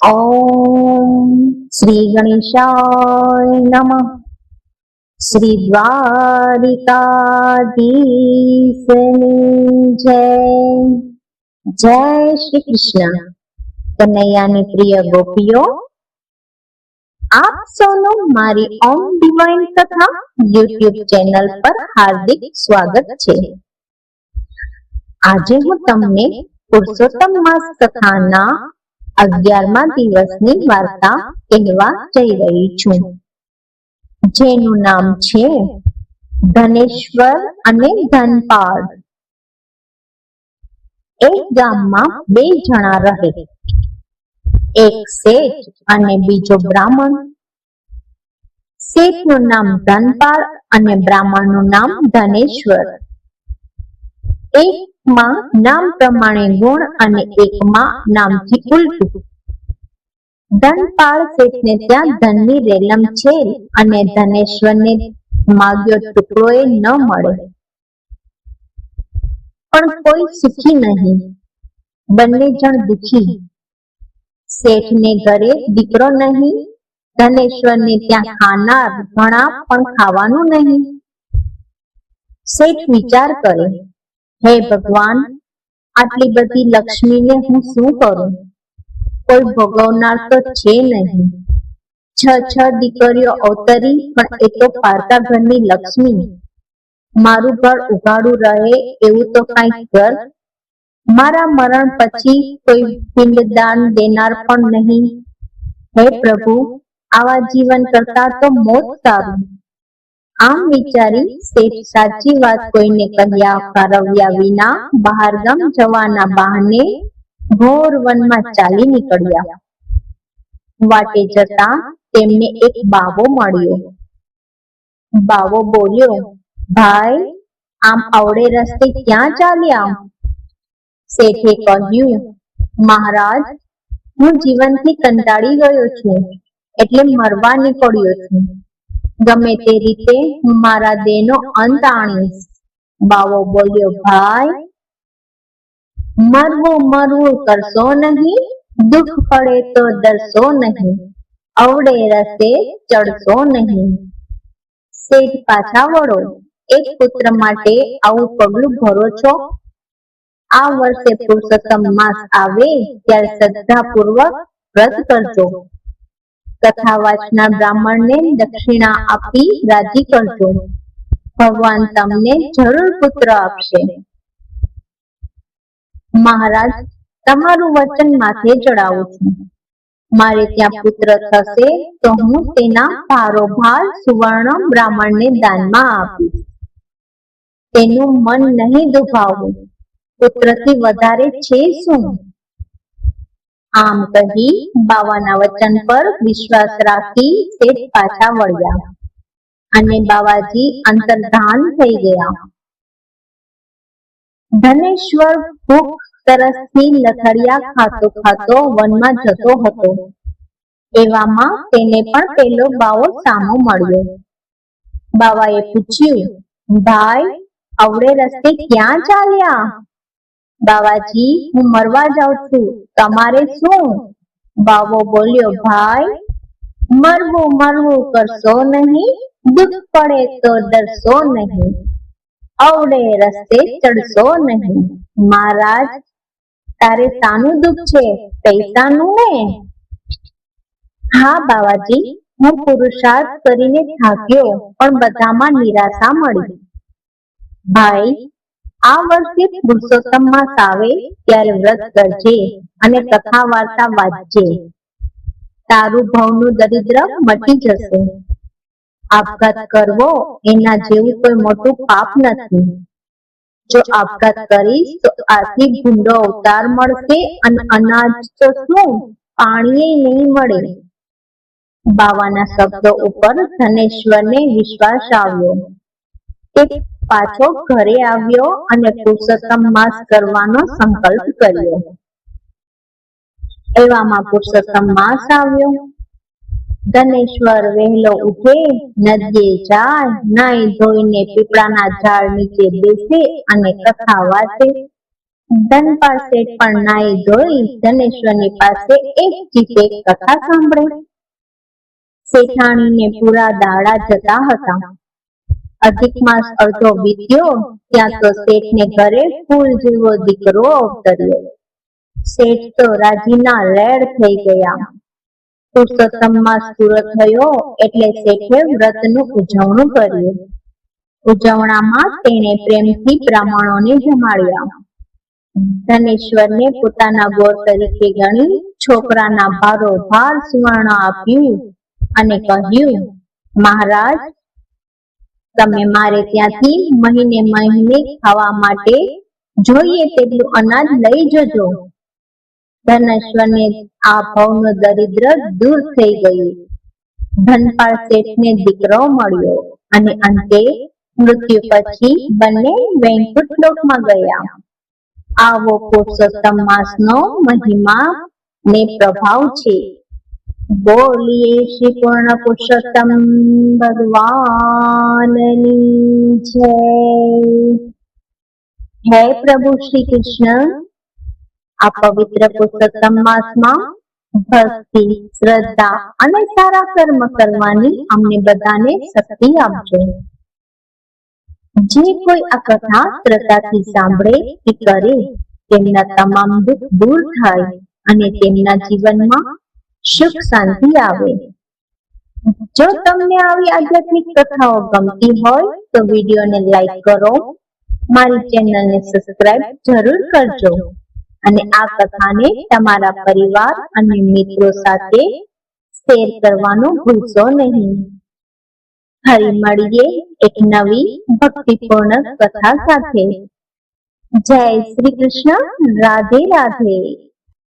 ઓમ શ્રી ગણેશાય નમઃ. શ્રી દ્વારિકાધીશની જય. જય શ્રી કૃષ્ણ. કનૈયાની પ્રિય ગોપીઓ, આપ સૌનું મારી ઓમ ડિવાઇન કથા યુટ્યુબ ચેનલ પર હાર્દિક સ્વાગત છે. આજે હું તમને પુરુષોત્તમ માસ કથાના 11મા દિવસની વાર્તા કહેવા જઈ રહી છું, જેનું નામ છે ધનેશ્વર અને ધનપાળ. એક ગામમાં બે જણા રહે, એક શેઠ અને બીજો બ્રાહ્મણ. શેઠનું નામ ધનપાળ અને બ્રાહ્મણનું નામ ધનેશ્વર. એકમાં નામ પ્રમાણે ગુણ અને એકમાં નામથી ઉલટું. ધનપાળ શેઠને ત્યાં ધનની રેલમ છે અને ધનેશ્વરને માગ્યો ટુકડો એ ન મળે. પણ કોઈ સુખી નહીં, બંને જણ દુખી. શેઠને ઘરે દીકરો નહીં, ધનેશ્વરને ત્યાં ખાનાર ઘણા પણ ખાવાનું નહીં. શેઠ વિચાર કરે, હે ભગવાન, આટલી બધી લક્ષ્મીને હું શું કરું? કોઈ ભોગવનાર તો છે નહીં. છ દીકરીઓ અવતરી, પણ એ તો પારકા ઘરની લક્ષ્મી. મારું ઘર ઉઘાડું રહે એવું તો કાંઈક કર. મારા મરણ પછી કોઈ પિંડદાન દેનાર પણ નહીં. હે પ્રભુ, આવા જીવન કરતા તો મોત સારું. આમ વિચારી શેઠ સાચી વાત કોઈને કહ્યા કારવ્યા વિના બહારગામ જવાના બહાને ઘોર વનમાં ચાલી નીકળ્યા. વાટે જતા તેમને એક બાવો મળ્યો. બાવો બોલ્યો, ભાઈ, આમ અવળે રસ્તે ક્યાં ચાલ્યા? શેઠે કહ્યું, મહારાજ, હું જીવનથી કંટાળી ગયો છું, એટલે મરવા નીકળ્યો છું. ગમે તે રીતે હું મારા દેહનો અંત આણીશ. બાવો બોલ્યો, ભાઈ, મરવું કરશો નહીં, દુઃખ પડે તો ડરશો નહીં, અવળે રસ્તે ચડશો નહીં. શેઠ, પાછા વળો. એક પુત્ર માટે આવું પગલું ભરો છો? આ વર્ષે પુરુષોત્તમ માસ આવે ત્યારે શ્રદ્ધાપૂર્વક વ્રત કરજો. કથા વાંચનાર બ્રાહ્મણને દક્ષિણા આપી રાજી કરજો. ભગવાન તમને જરૂર પુત્ર આપશે. મહારાજ, તમારું વચન માથે ચડાવું છું. મારે ત્યાં પુત્ર થશે તો હું તેના ભારોભાર સુવર્ણ બ્રાહ્મણને દાનમાં આપીશ. તેનું મન નહીં દુભાવવું. પુત્રથી વધારે છે શું? આમ કહી બાવાના વચન પર વિશ્વાસ રાખી શેઠ પાછા વળ્યા અને બાવાજી અંતર્ધાન થઈ ગયા. ધનેશ્વર ભૂખ તરસથી લથડિયા ખાતો વનમાં જતો હતો. એવામાં તેને પણ પેલો બાવો સામો મળ્યો. બાવાએ પૂછ્યું, ભાઈ, અવળે રસ્તે ક્યાં ચાલ્યા? બાવાજી, હું મરવા જાઉં છું, તમારે શું? બાવો બોલ્યો, ભાઈ, મરવું કરશો નહીં, દુઃખ પડે તો ડરશો નહીં, અવળે રસ્તે ચડશો નહીં. મહારાજ, તારે શાનું દુઃખ છે? પૈસાનું ને? હા બાવાજી, હું પુરુષાર્થ કરીને થાક્યો, પણ બધામાં નિરાશા મળી. ભાઈ, આ વર્ષે પુરુષોત્તમ માસ આવે ત્યારે વ્રત કરજે અને કથા વાર્તા વાંચજે. તારું ભવનું દરિદ્ર મટી જશે. આપઘાત કરવો એના જેવું કોઈ મોટું પાપ નથી. જો આપઘાત કરીશ તો આથી ભૂંડો અવતાર મળશે અને અનાજ તો શું, પાણી નહીં મળે. બાવાના શબ્દો ઉપર ધનેશ્વરને વિશ્વાસ આવ્યો. તે પાછો ઘરે આવ્યો અને પુરુષોત્તમ માસ કરવાનો સંકલ્પ કર્યો. એવામાં પુરુષોત્તમ માસ આવ્યો. ધનેશ્વર વહેલો ઉઠે, નદીએ જાય, નાઈ ધોઈને પીપળાના ઝાડ નીચે બેસે અને કથા વાંચે. ધનપાલ શેઠ પણ નાઈ ધોઈ ધનેશ્વરની પાસે એક ચીતે કથા સાંભળે. શેઠાણીને પૂરા દાડા જતા હતા. અધિક માસ અડધો વીત્યો ત્યાં તો શેઠને ઘરે ફૂલ જેવો દીકરો અવતર્યો. શેઠ તો રાજીના રેડ થઈ ગયા. પુરુષોત્તમ માસ પૂરો થયો એટલે શેઠે વ્રતનું ઉજવણું કર્યું. ઉજવણામાં તેણે પ્રેમથી બ્રાહ્મણોને જમાડ્યા. ધનેશ્વરને પોતાના ગોર તરીકે ગણી છોકરાના ભારોભાર સુવર્ણ આપ્યું અને કહ્યું, મહારાજ, તમે મારે ત્યાંથી મહિને મહિને ખાવા માટે જોઈએ તેટલું અનાજ લઈ જજો. ધનેશ્વરને આ ભવનો દરિદ્ર દૂર થઈ ગયું. ધનપાલ શેઠને દીકરો મળ્યો અને અંતે મૃત્યુ પછી બંને વૈકુંઠ લોકમાં ગયા. આવો પુરુષોત્તમ માસનો મહિમા ને પ્રભાવ છે. બોલીએ શ્રી પૂર્ણ પુરુષોત્તમ ભગવાનની જય. હે પ્રભુ શ્રી કૃષ્ણ, આ પવિત્ર પુરુષોત્તમ માસમાં ભક્તિ, શ્રદ્ધા અને સારા કર્મ કરવાની અમને બધાને શક્તિ આપજો. જે કોઈ આ કથા શ્રદ્ધાથી સાંભળે કે કરે તેમના તમામ દુઃખ દૂર થાય અને તેમના જીવનમાં સુખ શાંતિ આવે. જો તમને આવી આધ્યાત્મિક કથાઓ ગમતી હોય તો વિડીયોને લાઈક કરો, મારી ચેનલને સબસ્ક્રાઇબ જરૂર કરજો અને આ કથાને તમારા પરિવાર અને મિત્રો સાથે શેર કરવાનું ભૂલશો નહીં. ફરી મળીએ એક નવી ભક્તિપૂર્ણ કથા સાથે. જય શ્રી કૃષ્ણ. રાધે રાધે.